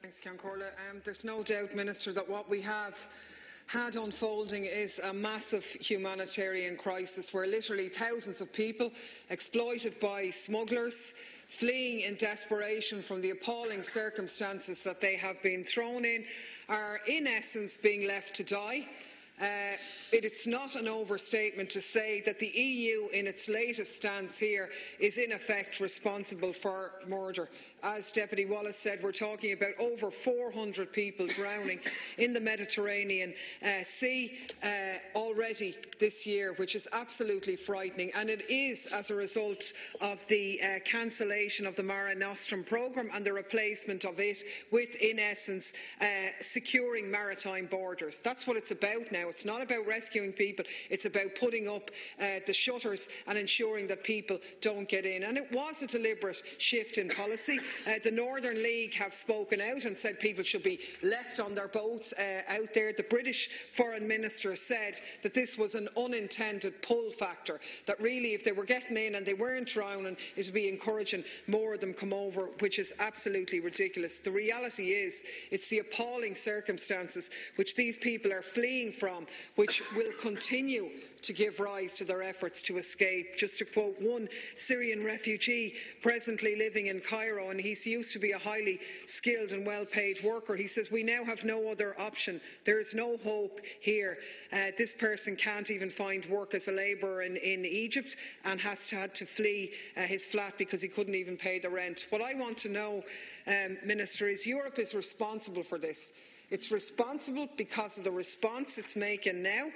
Thanks, Corla. There's no doubt, Minister, that what we have had unfolding is a massive humanitarian crisis where literally thousands of people exploited by smugglers, fleeing in desperation from the appalling circumstances that they have been thrown in, are in essence being left to die. It's not an overstatement to say that the EU, in its latest stance here, is in effect responsible for murder. As Deputy Wallace said, we're talking about over 400 people drowning in the Mediterranean Sea already this year, which is absolutely frightening. And it is as a result of the cancellation of the Mare Nostrum programme and the replacement of it with, in essence, securing maritime borders. That's what it's about now. It's not about rescuing people, it's about putting up the shutters and ensuring that people don't get in. And it was a deliberate shift in policy. The Northern League have spoken out and said people should be left on their boats out there. The British Foreign Minister said that this was an unintended pull factor, that really if they were getting in and they weren't drowning, it would be encouraging more of them come over, which is absolutely ridiculous. The reality is it's the appalling circumstances which these people are fleeing from which will continue to give rise to their efforts to escape. Just to quote one Syrian refugee presently living in Cairo, and he used to be a highly skilled and well-paid worker, he says, "We now have no other option. There is no hope here." This person can't even find work as a labourer in Egypt and has had to flee his flat because he couldn't even pay the rent. What I want to know, Minister, is Europe is responsible for this. It's responsible because of the response it's making now,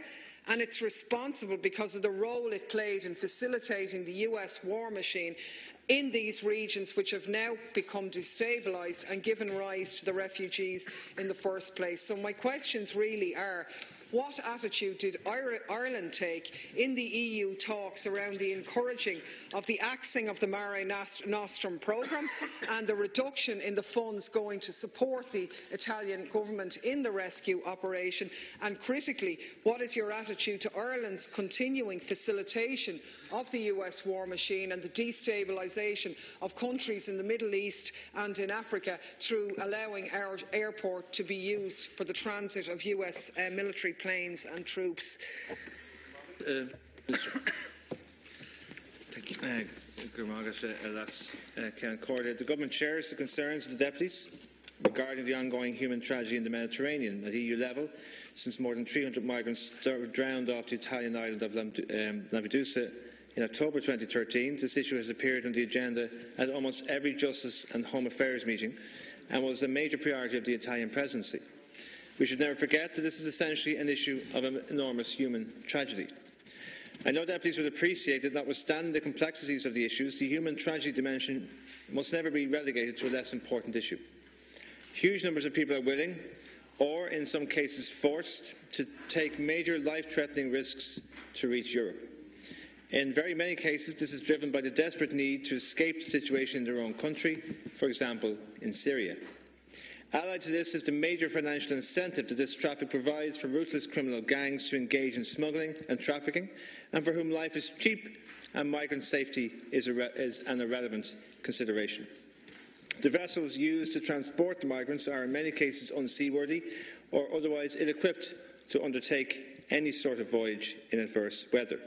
and it's responsible because of the role it played in facilitating the US war machine in these regions which have now become destabilised and given rise to the refugees in the first place. So my questions really are, what attitude did Ireland take in the EU talks around the encouraging of the axing of the Mare Nostrum programme and the reduction in the funds going to support the Italian government in the rescue operation? And critically, what is your attitude to Ireland's continuing facilitation of the US war machine and the destabilisation of countries in the Middle East and in Africa through allowing our airport to be used for the transit of US military planes and troops? Thank you. The Government shares the concerns of the deputies regarding the ongoing human tragedy in the Mediterranean at EU level, since more than 300 migrants drowned off the Italian island of Lampedusa in October 2013. This issue has appeared on the agenda at almost every Justice and Home Affairs meeting and was a major priority of the Italian presidency. We should never forget that this is essentially an issue of an enormous human tragedy. I know deputies would appreciate that, notwithstanding the complexities of the issues, the human tragedy dimension must never be relegated to a less important issue. Huge numbers of people are willing, or in some cases forced, to take major life-threatening risks to reach Europe. In very many cases, this is driven by the desperate need to escape the situation in their own country, for example, in Syria. Allied to this is the major financial incentive that this traffic provides for ruthless criminal gangs to engage in smuggling and trafficking, and for whom life is cheap and migrant safety is an irrelevant consideration. The vessels used to transport the migrants are in many cases unseaworthy or otherwise ill-equipped to undertake any sort of voyage in adverse weather.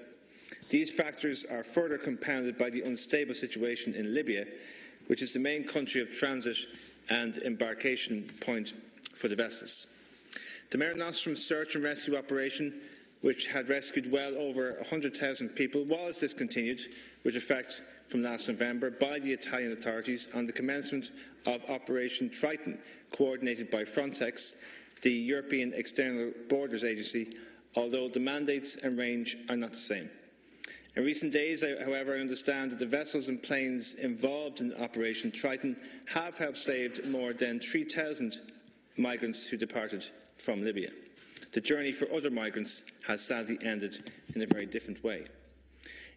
These factors are further compounded by the unstable situation in Libya, which is the main country of transit and embarkation point for the vessels. The Mare Nostrum search and rescue operation, which had rescued well over 100,000 people, was discontinued with effect from last November by the Italian authorities on the commencement of Operation Triton, coordinated by Frontex, the European External Borders Agency, although the mandates and range are not the same. In recent days, however, I understand that the vessels and planes involved in Operation Triton have helped save more than 3,000 migrants who departed from Libya. The journey for other migrants has sadly ended in a very different way.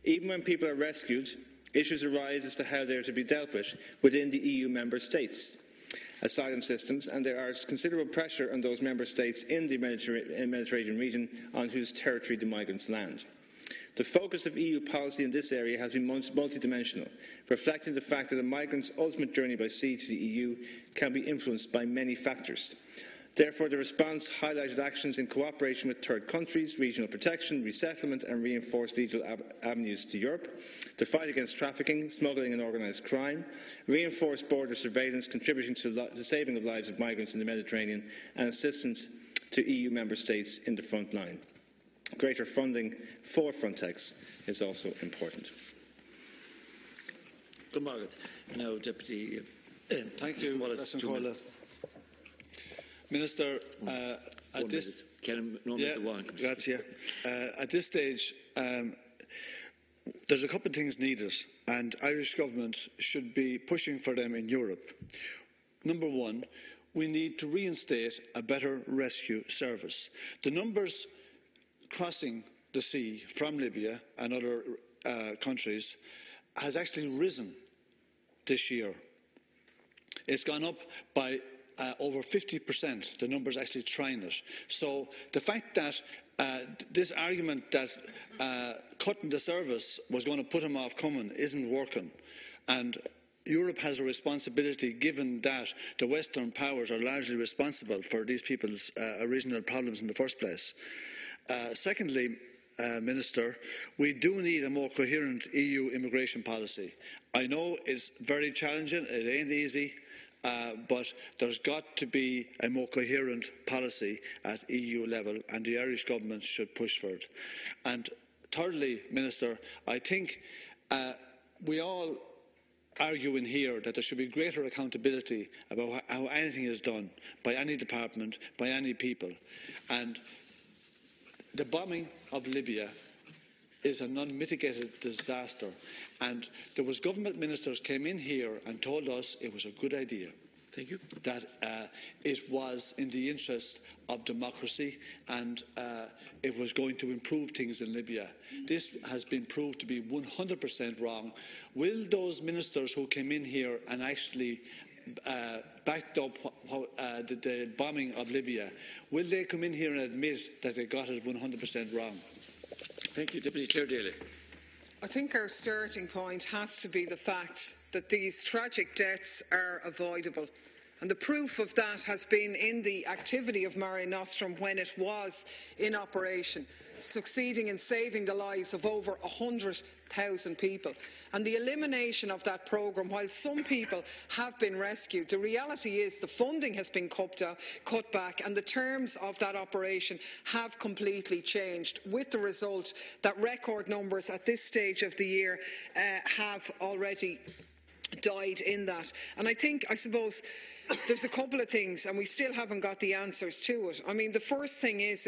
Even when people are rescued, issues arise as to how they are to be dealt with within the EU member states' asylum systems, and there is considerable pressure on those member states in the Mediterranean region on whose territory the migrants land. The focus of EU policy in this area has been multidimensional, reflecting the fact that a migrant's ultimate journey by sea to the EU can be influenced by many factors. Therefore, the response highlighted actions in cooperation with third countries, regional protection, resettlement and reinforced legal avenues to Europe, the fight against trafficking, smuggling and organised crime, reinforced border surveillance contributing to the saving of lives of migrants in the Mediterranean and assistance to EU member states in the front line. Greater funding for Frontex is also important. Good morning. Now, Deputy Thank you, Wallace. President Hoyle. Minister, at this stage, there's a couple of things needed, and Irish government should be pushing for them in Europe. Number one, we need to reinstate a better rescue service. The numbers crossing the sea from Libya and other countries has actually risen this year. It's gone up by over 50%, the numbers actually trying it. So the fact that this argument that cutting the service was going to put them off coming isn't working. And Europe has a responsibility, given that the Western powers are largely responsible for these people's original problems in the first place. Secondly, Minister, we do need a more coherent EU immigration policy. I know it's very challenging, it ain't easy. But there's got to be a more coherent policy at EU level, and the Irish government should push for it. And thirdly, Minister, I think we all argue in here that there should be greater accountability about how anything is done by any department, by any people. And the bombing of Libya is an unmitigated disaster, and there was government ministers came in here and told us it was a good idea. Thank you. That it was in the interest of democracy and it was going to improve things in Libya. This has been proved to be 100% wrong. Will those ministers who came in here and actually backed up the bombing of Libya, will they come in here and admit that they got it 100% wrong? Thank you, Deputy Clare Daly. I think our starting point has to be the fact that these tragic deaths are avoidable. And the proof of that has been in the activity of Mare Nostrum when it was in operation, succeeding in saving the lives of over 100,000 people. And the elimination of that programme, while some people have been rescued, the reality is the funding has been cut back and the terms of that operation have completely changed, with the result that record numbers at this stage of the year have already died in that. And I suppose there's a couple of things, and we still haven't got the answers to it. I mean, the first thing is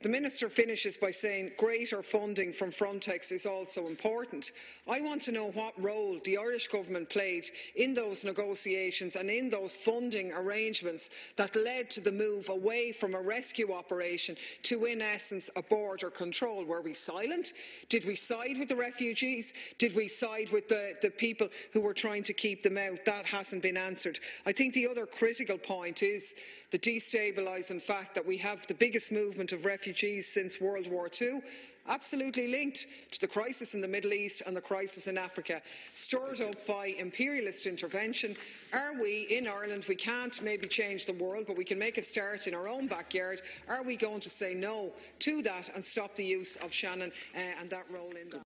the Minister finishes by saying greater funding from Frontex is also important. I want to know what role the Irish Government played in those negotiations and in those funding arrangements that led to the move away from a rescue operation to, in essence, a border control. Were we silent? Did we side with the refugees? Did we side with the people who were trying to keep them out? That hasn't been answered. I think the other critical point is the destabilising fact that we have the biggest movement of refugees since World War II, absolutely linked to the crisis in the Middle East and the crisis in Africa, stirred up by imperialist intervention. Are we, in Ireland, we can't maybe change the world, but we can make a start in our own backyard. Are we going to say no to that and stop the use of Shannon and that role in that?